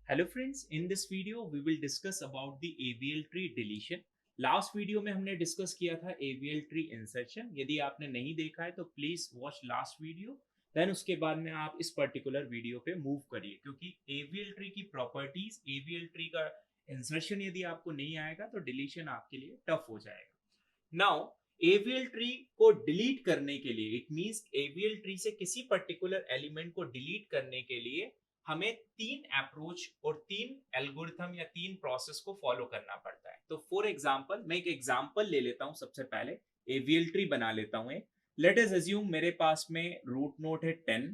Hello friends, in this video we will discuss about the AVL tree deletion. Last video में हमने discuss किया था AVL tree insertion. यदि आपने नहीं देखा है तो please watch last video, then उसके बाद में आप इस पर्टिकुलर वीडियो पे मूव करिए, क्योंकि AVL ट्री की प्रॉपर्टीज, AVL ट्री का इंसर्शन यदि आपको नहीं आएगा तो डिलीशन आपके लिए टफ हो जाएगा। नाउ AVL ट्री को डिलीट करने के लिए, इट मींस AVL ट्री से किसी पर्टिकुलर एलिमेंट को डिलीट करने के लिए हमें तीन अप्रोच और तीन एल्गोरिथम या तीन प्रोसेस को फॉलो करना पड़ता है। तो फॉर एग्जांपल, मैं एक एग्जांपल ले लेता हूं। सबसे पहले AVL ट्री बना लेता हूं। लेट अस अज्यूम मेरे पास में रूट नोड है 10,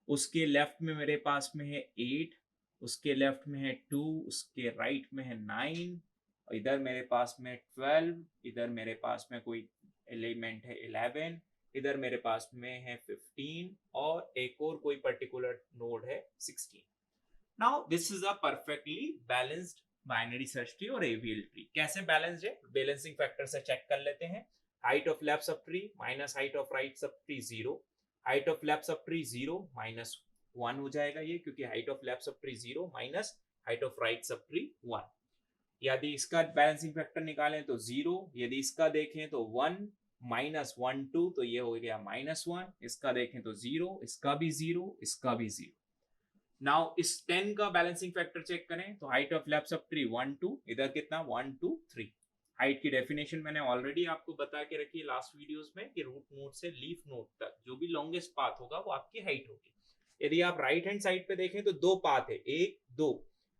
उसके लेफ्ट में मेरे पास में है 8, उसके लेफ्ट में है 2, उसके राइट में है 9, इधर मेरे पास में 12, इधर मेरे पास में कोई एलिमेंट है 11, इधर मेरे पास में है 15 और एक और कोई पर्टिकुलर नोड है 16। Now this is a perfectly balanced binary search tree और AVL ट्री। कैसे बैलेंस्ड है? बैलेंसिंग फैक्टर से चेक कर लेते हैं। Height of left subtree minus height of right sub tree 0, height of left sub tree 0 minus 1 हो जाएगा ये, क्योंकि height of left sub tree 0 minus height of right sub tree 1। यदि इसका बैलेंसिंग फैक्टर निकालें तो 0, यदि इसका देखें तो 1 माइनस 1 2, तो ये हो गया -1। इसका देखें तो 0, इसका भी 0, इसका भी 0। नाउ इस 10 का बैलेंसिंग फैक्टर चेक करें तो height of left sub tree 1 2, इधर कितना 1 2 3। हाइट की डेफिनेशन मैंने ऑलरेडी आपको बता के रखी है लास्ट वीडियोस में कि रूट नोड से लीफ नोड तक जो भी लॉन्गेस्ट पाथ होगा वो आपकी हाइट होगी। यदि आप राइट हैंड साइड पे देखें तो दो पाथ है, एक दो,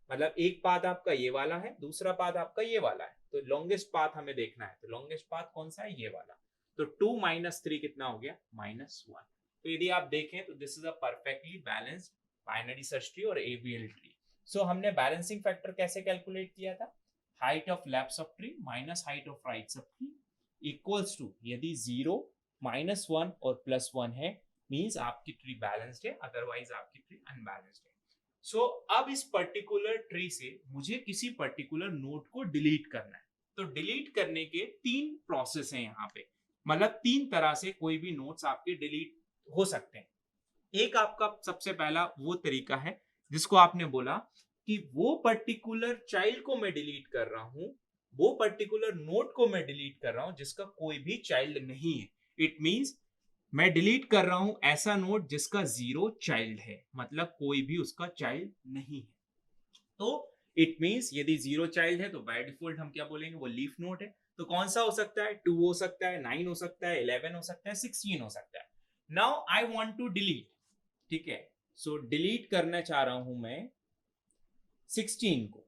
मतलब एक पाथ आपका ये वाला है, दूसरा पाथ आपका ये वाला है। तो लॉन्गेस्ट पाथ हमें देखना है, तो लॉन्गेस्ट पाथ कौन सा है? ये वाला। तो 2 माइनस 3 कितना हो गया? -1। तो यदि आप देखें तो this is a perfectly balanced binary search tree और AVL ट्री। सो हमने बैलेंसिंग फैक्टर कैसे कैलकुलेट किया था? Height of left subtree minus height of right subtree equals to, यदि 0 -1 और +1 है मींस आपकी ट्री बैलेंस्ड है, अदरवाइज आपकी ट्री अनबैलेंस्ड है। सो अब इस पर्टिकुलर ट्री से मुझे किसी पर्टिकुलर नोड को डिलीट करना है। तो डिलीट करने के तीन प्रोसेस हैं यहाँ पे, मतलब तीन तरह से कोई भी नोड्स आपके डिलीट हो सकते हैं। एक आपका सबसे पहला वो तरीका है जिसको आपने बोला कि वो पर्टिकुलर चाइल्ड को मैं डिलीट कर रहा हूं, वो पर्टिकुलर नोड को मैं डिलीट कर रहा हूं जिसका कोई भी चाइल्ड नहीं है। इट मींस मैं डिलीट कर रहा हूं ऐसा नोड जिसका 0 चाइल्ड है, मतलब कोई भी उसका चाइल्ड नहीं है। तो इट मींस यदि 0 चाइल्ड है तो बाय डिफॉल्ट हम क्या बोलेंगे? वो लीफ नोड है। तो कौन सा हो सकता है? 2 हो सकता है, 9 हो सकता है, 11 हो सकता है, 16 हो सकता है। Now I want to delete, ठीक है। सो डिलीट करना चाह रहा हूं मैं 16 को।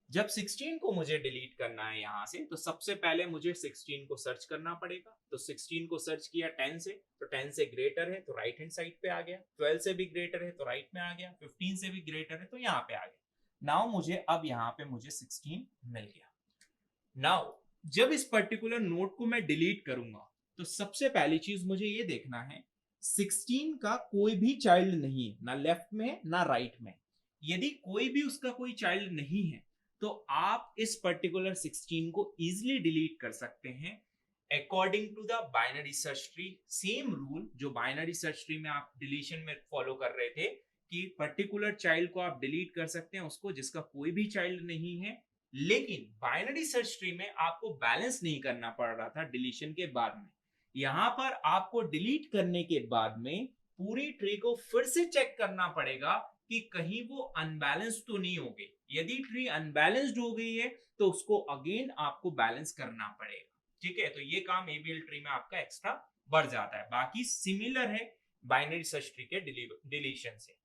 जब 16 को मुझे डिलीट करना है यहां से, तो सबसे पहले मुझे 16 को सर्च करना पड़ेगा। तो 16 को सर्च किया 10 से, तो 10 से ग्रेटर है तो राइट हैंड साइड पे आ गया, 12 से भी ग्रेटर है तो राइट में आ गया, 15 से भी ग्रेटर है तो यहाँ पे आ गया। नाउ मुझे अब यहाँ पे मुझे 16 मिल गया। नाउ जब इस पर्टिकुलर नोड को मैं डिलीट करूंगा तो सबसे पहली चीज मुझे ये देखना है 16 का कोई भी चाइल्ड नहीं है, ना लेफ्ट में ना राइट में। यदि कोई भी उसका कोई चाइल्ड नहीं है तो आप इस पर्टिकुलर 16 को इजिली डिलीट कर सकते हैं according to the binary search tree. Same rule जो बाइनरी सर्च ट्री में आप डिलीशन में फॉलो कर रहे थे कि पर्टिकुलर चाइल्ड को आप डिलीट कर सकते हैं उसको जिसका कोई भी चाइल्ड नहीं है। लेकिन बाइनरी सर्च ट्री में आपको बैलेंस नहीं करना पड़ रहा था डिलीशन के बाद में। यहां पर आपको डिलीट करने के बाद में पूरी ट्री को फिर से चेक करना पड़ेगा कि कहीं वो अनबैलेंस तो नहीं हो गई। यदि ट्री अनबैलेंस्ड हो गई है तो उसको अगेन आपको बैलेंस करना पड़ेगा, ठीक है। तो ये काम AVL ट्री में आपका एक्स्ट्रा बढ़ जाता है। बाकी सिमिलर है बाइनरी सर्च ट्री के डिलीशन से।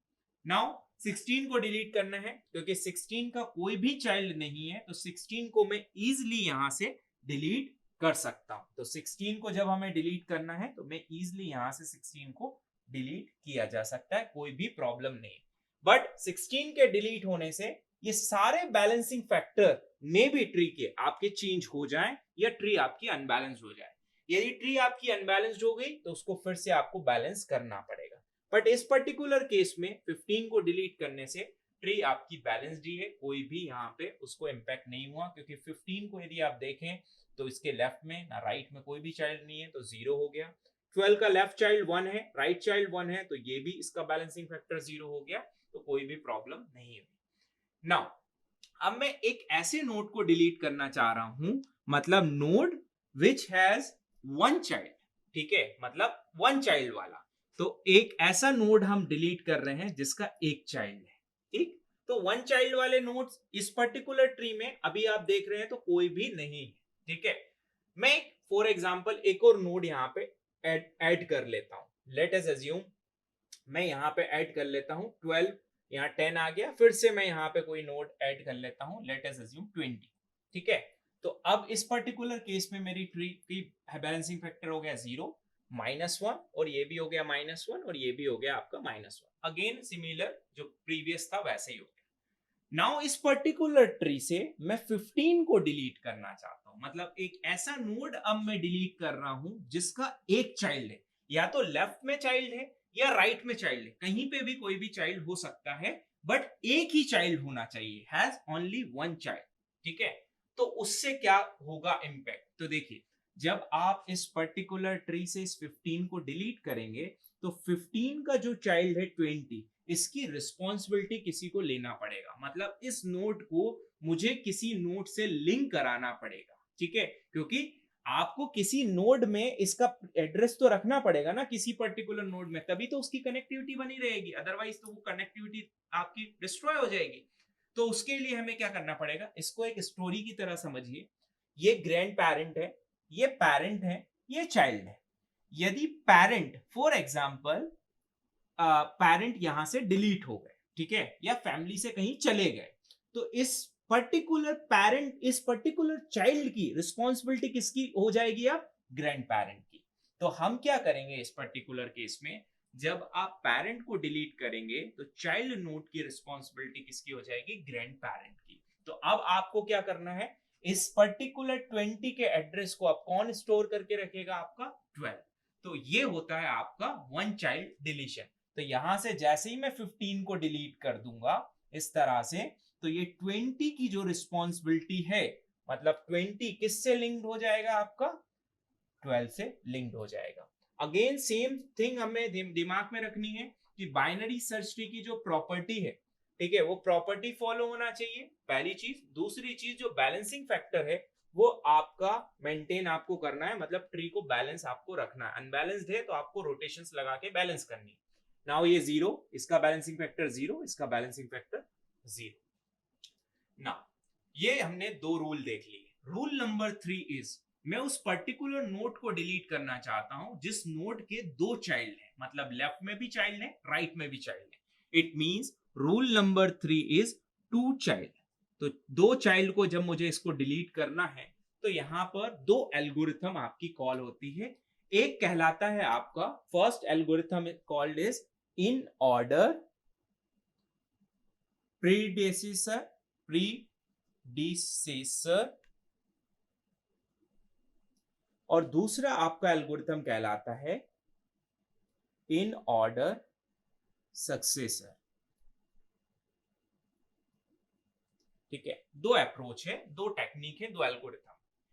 नाउ 16 को डिलीट करना है क्योंकि 16 का कोई भी चाइल्ड नहीं है, तो 16 को मैं इजिली यहां से डिलीट कर सकता हूं। तो 16 को जब हमें डिलीट करना है तो मैं इजिली यहां से 16 को डिलीट किया जा सकता है, कोई भी प्रॉब्लम नहीं। बट 16 के डिलीट होने से ये सारे बैलेंसिंग फैक्टर में भी ट्री के आपके चेंज हो जाए या ट्री आपकी अनबैलेंस हो जाए। यदि ट्री आपकी अनबैलेंस्ड हो गई तो उसको फिर से आपको बैलेंस करना पड़ेगा। बट इस पर्टिकुलर केस में 15 को डिलीट करने से ट्री आपकी बैलेंस्ड ही है, कोई भी यहाँ पे उसको इम्पैक्ट नहीं हुआ, क्योंकि 15 को यदि आप देखें तो इसके लेफ्ट में ना राइट में कोई भी चाइल्ड नहीं है तो 0 हो गया। 12 का लेफ्ट चाइल्ड 1 है, राइट चाइल्ड 1 है, तो ये भी इसका बैलेंसिंग फैक्टर 0 हो गया, तो कोई भी प्रॉब्लम नहीं हुई। नाउ अब मैं एक ऐसे नोड को डिलीट करना चाह रहा हूं, मतलब node which has one child, ठीक है, मतलब वन चाइल्ड वाला। तो एक ऐसा नोड हम डिलीट कर रहे हैं जिसका एक चाइल्ड है, ठीक। तो वन चाइल्ड वाले नोड्स इस पर्टिकुलर ट्री में अभी आप देख रहे हैं तो कोई भी नहीं है, ठीक है। मैं फॉर एग्जांपल एक और नोड यहाँ पे ऐड कर लेता हूं। लेट अस अज्यूम मैं यहाँ पे ऐड कर लेता हूँ 12, यहाँ 10 आ गया, फिर से मैं यहाँ पे कोई नोड ऐड कर लेता हूँ, लेट अस अज्यूम 20, ठीक है। तो अब इस पर्टिकुलर केस में मेरी ट्री की बैलेंसिंग फैक्टर हो गया 0, -1, और ये भी हो गया -1, और ये भी हो गया आपका -1। अगेन सिमिलर जो प्रीवियस था वैसे ही हो गया। नाउ इस पर्टिकुलर ट्री से मैं 15 को डिलीट करना चाहता हूं, मतलब एक ऐसा नोड अब मैं डिलीट कर रहा हूं जिसका एक चाइल्ड है, या तो लेफ्ट में चाइल्ड है या राइट में चाइल्ड है, कहीं पे भी कोई भी चाइल्ड हो सकता है, बट एक ही चाइल्ड होना चाहिए, हैज ओनली वन चाइल्ड, ठीक है। तो उससे क्या होगा इम्पैक्ट, तो देखिए जब आप इस पर्टिकुलर ट्री से इस 15 को डिलीट करेंगे तो 15 का जो चाइल्ड है 20, इसकी रिस्पॉन्सिबिलिटी किसी को लेना पड़ेगा, मतलब इस नोड को मुझे किसी नोड से लिंक कराना पड़ेगा, ठीक है, क्योंकि आपको किसी नोड में इसका एड्रेस तो रखना पड़ेगा ना, किसी पर्टिकुलर नोड में, तभी तो उसकी कनेक्टिविटी बनी रहेगी, अदरवाइज तो वो कनेक्टिविटी आपकी डिस्ट्रॉय हो जाएगी। तो उसके लिए हमें क्या करना पड़ेगा, इसको एक स्टोरी की तरह समझिए। ये ग्रैंड पेरेंट है, ये पेरेंट है, ये चाइल्ड है। यदि पेरेंट फॉर एग्जाम्पल पेरेंट यहां से डिलीट हो गए, ठीक है, या फैमिली से कहीं चले गए, तो इस पर्टिकुलर पेरेंट, इस पर्टिकुलर चाइल्ड की रिस्पॉन्सिबिलिटी किसकी हो जाएगी, अब ग्रैंड पेरेंट की। तो हम क्या करेंगे इस पर्टिकुलर केस में, जब आप पेरेंट को डिलीट करेंगे तो चाइल्ड नोड की रिस्पॉन्सिबिलिटी किसकी हो जाएगी, ग्रैंड पेरेंट की। तो अब आपको क्या करना है, इस पर्टिकुलर 20 के एड्रेस को अब कौन स्टोर करके रखेगा, आपका 12। तो ये होता है आपका वन चाइल्ड डिलीशन। तो यहां से जैसे ही मैं 15 को डिलीट कर दूंगा इस तरह से, तो ये 20 की जो रिस्पॉन्सिबिलिटी है, मतलब 20 किससे लिंक्ड हो जाएगा, आपका 12 से लिंक्ड हो जाएगा। अगेन सेम थिंग हमें दिमाग में रखनी है कि बाइनरी सर्च ट्री की जो प्रॉपर्टी है, ठीक है, वो प्रॉपर्टी फॉलो होना चाहिए, पहली चीज। दूसरी चीज जो बैलेंसिंग फैक्टर है वो आपका मेंटेन आपको करना है, मतलब ट्री को बैलेंस आपको रखना है। अनबैलेंस्ड है तो आपको रोटेशंस लगा के बैलेंस करनी है। नाउ ये 0, इसका बैलेंसिंग फैक्टर 0, इसका बैलेंसिंग फैक्टर 0। नाउ ये हमने दो रूल देख लिए। रूल नंबर 3 इज, मैं उस पर्टिकुलर नोड को डिलीट करना चाहता हूं जिस नोड के दो चाइल्ड हैं, मतलब लेफ्ट में भी चाइल्ड है, राइट में भी चाइल्ड है। It means rule number 3 is two child. तो दो चाइल्ड को जब मुझे इसको डिलीट करना है तो यहां पर दो एल्गोरिथम आपकी कॉल होती है। एक कहलाता है आपका, first algorithm called is in order predecessor, और दूसरा आपका एल्गोरिथम कहलाता है इन ऑर्डर सक्सेसर, ठीक है। दो अप्रोच है, दो टेक्निक है, दो एल्गोरिथम।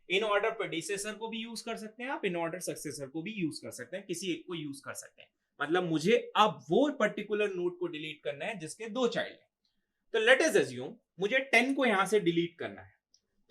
इन ऑर्डर प्रीडिसेसर को भी यूज कर सकते हैं आप, इन ऑर्डर सक्सेसर को भी यूज कर सकते हैं, किसी एक को यूज कर सकते हैं। मतलब मुझे अब वो पर्टिकुलर नोड को डिलीट करना है जिसके दो चाइल्ड है। तो लेट अस अज्यूम मुझे 10 को यहां से डिलीट करना है।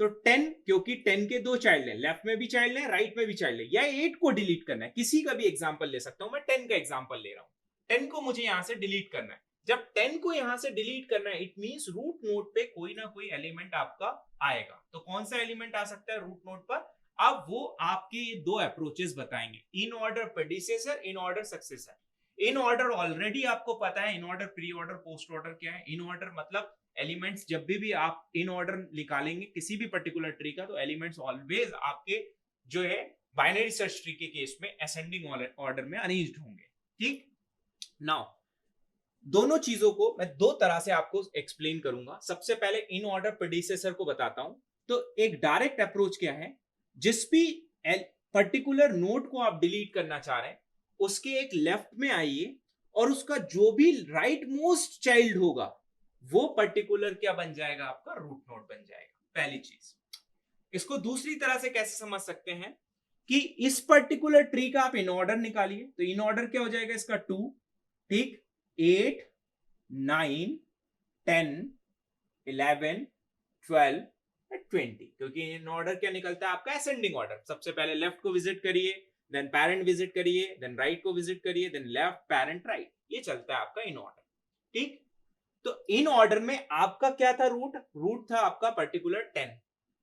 तो 10, क्योंकि 10 के दो चाइल्ड है, लेफ्ट में भी चाइल्ड है, राइट में भी चाइल्ड है, या 8 को डिलीट करना है, किसी का भी एग्जांपल ले सकता हूं मैं, 10 का एग्जांपल ले रहा हूं। 10 को मुझे यहां से डिलीट करना है। जब 10 को यहां से डिलीट करना है, इट मींस रूट नोड पे कोई ना कोई एलिमेंट आपका आएगा। तो कौन सा एलिमेंट आ सकता है रूट नोड पर, अब वो आपके ये दो अप्रोचेस बताएंगे, in order predecessor, in order successor. In order already आपको पता है, in order, pre order, post order क्या है। इन ऑर्डर मतलब एलिमेंट्स, जब भी आप इन ऑर्डर निकालेंगे किसी भी पर्टिकुलर ट्री का, तो एलिमेंट्स ऑलवेज आपके जो है बाइनरी सर्च ट्री के केस में असेंडिंग ऑर्डर में अरेंज्ड होंगे, ठीक। नाउ दोनों चीजों को मैं दो तरह से आपको एक्सप्लेन करूंगा। सबसे पहले इन ऑर्डर प्रीडिसेसर को बताता हूं। तो एक डायरेक्ट अप्रोच क्या है, जिस भी पर्टिकुलर नोड को आप डिलीट करना चाह रहे हैं उसके एक लेफ्ट में आइए, और उसका जो भी राइट मोस्ट चाइल्ड होगा वो पर्टिकुलर क्या बन जाएगा, आपका रूट नोड बन जाएगा, पहली चीज। इसको दूसरी तरह से कैसे समझ सकते हैं कि इस पर्टिकुलर ट्री का आप इन ऑर्डर निकालिए, तो इन ऑर्डर क्या हो जाएगा इसका 2, ठीक, 8, 9, 10, 11, 12, 20, क्योंकि इन ऑर्डर क्या निकलता है आपका असेंडिंग ऑर्डर। सबसे पहले लेफ्ट को विजिट करिए, देन पेरेंट विजिट करिए, देन राइट को विजिट करिए, देन लेफ्ट पेरेंट राइट, ये चलता है आपका इन ऑर्डर। ठीक, तो इन ऑर्डर में आपका क्या था, रूट था आपका पर्टिकुलर 10।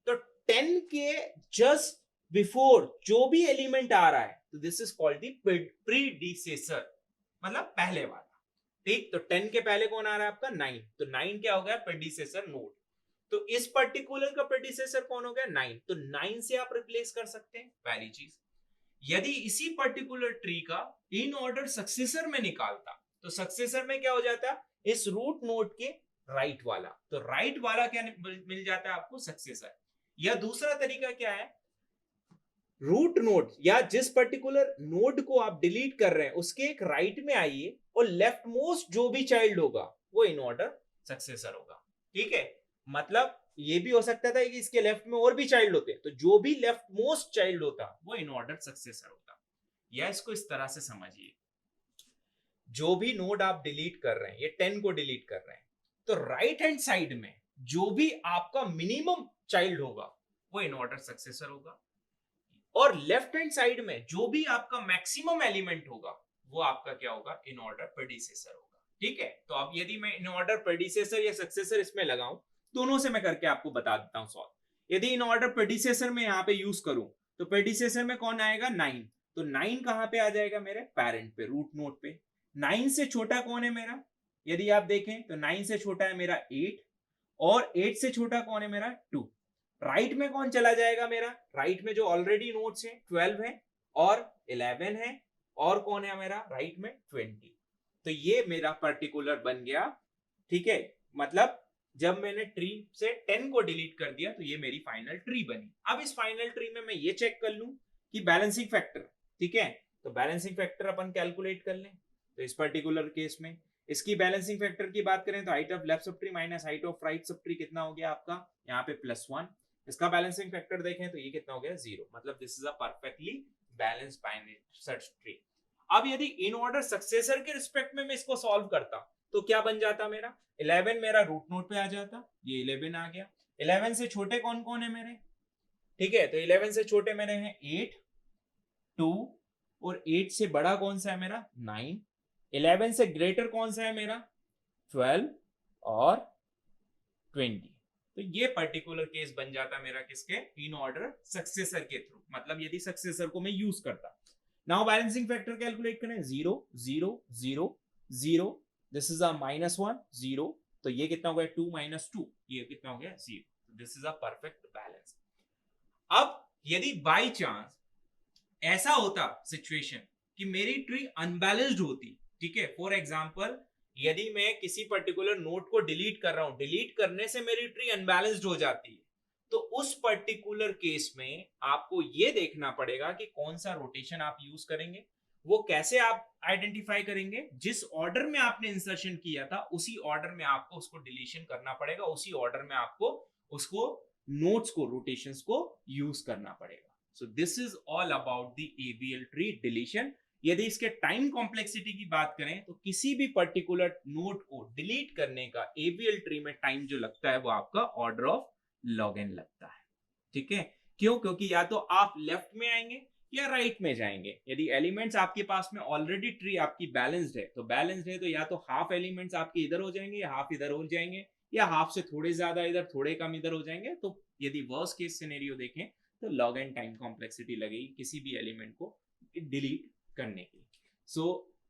तो 10 के जस्ट बिफोर जो भी एलिमेंट आ रहा है, तो this is called the predecessor, मतलब पहले वाला। ठीक, तो 10 के पहले कौन आ रहा है आपका 9, तो 9 क्या हो गया, प्रीडिसेसर नोड। तो इस पर्टिकुलर का प्रीडिसेसर कौन हो गया, 9, तो 9 से आप रिप्लेस कर सकते हैं, पहली चीज। यदि इसी पर्टिकुलर ट्री का इन ऑर्डर सक्सेसर में निकालता, तो सक्सेसर में क्या हो जाता, इस रूट नोड के राइट वाला, तो राइट वाला क्या मिल जाता है आपको, सक्सेसर। या दूसरा तरीका क्या है, रूट नोड या जिस पर्टिकुलर नोड को आप डिलीट कर रहे हैं उसके एक राइट में आइए और लेफ्ट मोस्ट जो भी चाइल्ड होगा वो इन ऑर्डर सक्सेसर होगा। ठीक है, मतलब ये भी हो सकता था कि इसके लेफ्ट में और भी चाइल्ड होते, तो जो भी लेफ्ट मोस्ट चाइल्ड होता वो इन ऑर्डर सक्सेसर होता। या इसको इस तरह से समझिए, जो भी नोड आप डिलीट कर रहे हैं, ये 10 को डिलीट कर रहे हैं, तो राइट हैंड साइड में जो भी आपका मिनिमम चाइल्ड होगा वो इन ऑर्डर सक्सेसर होगा, और लेफ्ट हैंड साइड में जो भी आपका मैक्सिमम एलिमेंट होगा वो आपका क्या होगा, इन ऑर्डर प्रीडिसेसर होगा। ठीक है, तो अब यदि मैं इन ऑर्डर प्रीडिसेसर या सक्सेसर इसमें लगाऊं, दोनों से मैं करके आपको बता देता हूं सॉल्व। यदि इन ऑर्डर प्रीडिसेसर में यहाँ पे यूज करूं, तो प्रीडिसेसर में कौन आएगा, 9, तो 9 कहां पे आ जाएगा, मेरे पेरेंट पे, रूट नोड पे। 9 से छोटा कौन है मेरा, यदि आप देखें तो 9 से छोटा है मेरा 8, और 8 से छोटा कौन है मेरा 2। राइट में कौन चला जाएगा मेरा, राइट में जो ऑलरेडी नोट्स है 12 है और 11 है, और कौन है मेरा राइट में 20। तो ये मेरा पर्टिकुलर बन गया। ठीक है, मतलब जब मैंने ट्री से 10 को डिलीट कर दिया तो ये मेरी फाइनल ट्री बनी। अब इस फाइनल ट्री में मैं ये चेक कर लूं कि बैलेंसिंग फैक्टर, ठीक है, तो बैलेंसिंग फैक्टर अपन कैलकुलेट कर लें। तो इस पर्टिकुलर केस में इसकी बैलेंसिंग फैक्टर की बात करें तो height of left subtree minus height of right sub tree कितना हो गया आपका, यहाँ पे +1। इसका बैलेंसिंग फैक्टर देखें तो ये कितना हो गया, 0, मतलब this is a perfectly balanced binary search tree. अब यदि इन ऑर्डर सक्सेसर के रिस्पेक्ट में मैं इसको सॉल्व करता तो क्या बन जाता मेरा, 11 मेरा रूट नोड पे आ जाता, ये 11 आ गया। 11 से छोटे कौन कौन है मेरे, ठीक है, तो 11 से छोटे मेरे हैं 8, 2, और 8 से बड़ा कौन सा है मेरा 9। 11 से ग्रेटर कौन सा है मेरा 12 और 20। तो ये पर्टिकुलर केस बन जाता मेरा किसके, इन ऑर्डर सक्सेसर के थ्रू, मतलब यदि सक्सेसर को मैं यूज करता। नाउ बैलेंसिंग फैक्टर कैलकुलेट करें, 0 0 0 0, दिस इज अ -1 0, तो ये कितना हो गया 2 - 2, ये कितना हो गया 0, this is a perfect balance. अब यदि बाई चांस ऐसा होता सिचुएशन कि मेरी ट्री अनबैलेंस्ड होती, ठीक है, फॉर एग्जांपल यदि मैं किसी पर्टिकुलर नोड को डिलीट कर रहा हूं, डिलीट करने से मेरी ट्री अनबैलेंस्ड हो जाती है, तो उस पर्टिकुलर केस में आपको यह देखना पड़ेगा कि कौन सा रोटेशन आप यूज करेंगे। वो कैसे आप आइडेंटिफाई करेंगे, जिस ऑर्डर में आपने इंसर्शन किया था उसी ऑर्डर में आपको उसको डिलीशन करना पड़ेगा, उसी ऑर्डर में आपको उसको नोड्स को, रोटेशंस को यूज करना पड़ेगा। So this is all about the AVL tree deletion। यदि इसके टाइम कॉम्प्लेक्सिटी की बात करें तो किसी भी पर्टिकुलर नोड को डिलीट करने का AVL ट्री में टाइम जो लगता है वो आपका ऑर्डर ऑफ log n लगता है। ठीक है, क्यों, क्योंकि या तो आप लेफ्ट में आएंगे या राइट में जाएंगे। यदि एलिमेंट्स आपके पास में ऑलरेडी ट्री आपकी बैलेंस्ड है, तो बैलेंस्ड है तो या तो हाफ एलिमेंट्स आपके इधर हो जाएंगे या हाफ इधर हो जाएंगे, या हाफ से थोड़े ज्यादा इधर थोड़े कम इधर हो जाएंगे। तो यदि वर्स्ट केस सिनेरियो देखें तो log n टाइम कॉम्प्लेक्सिटी लगेगी किसी भी एलिमेंट को डिलीट करने की। So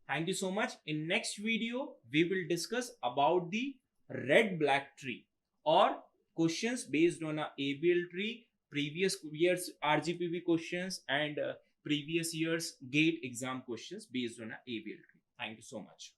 thank you so much. In next video we will discuss about the red black tree और questions based on a AVL tree, previous years RGPV questions and previous years GATE exam questions based on a AVL tree. Thank you so much.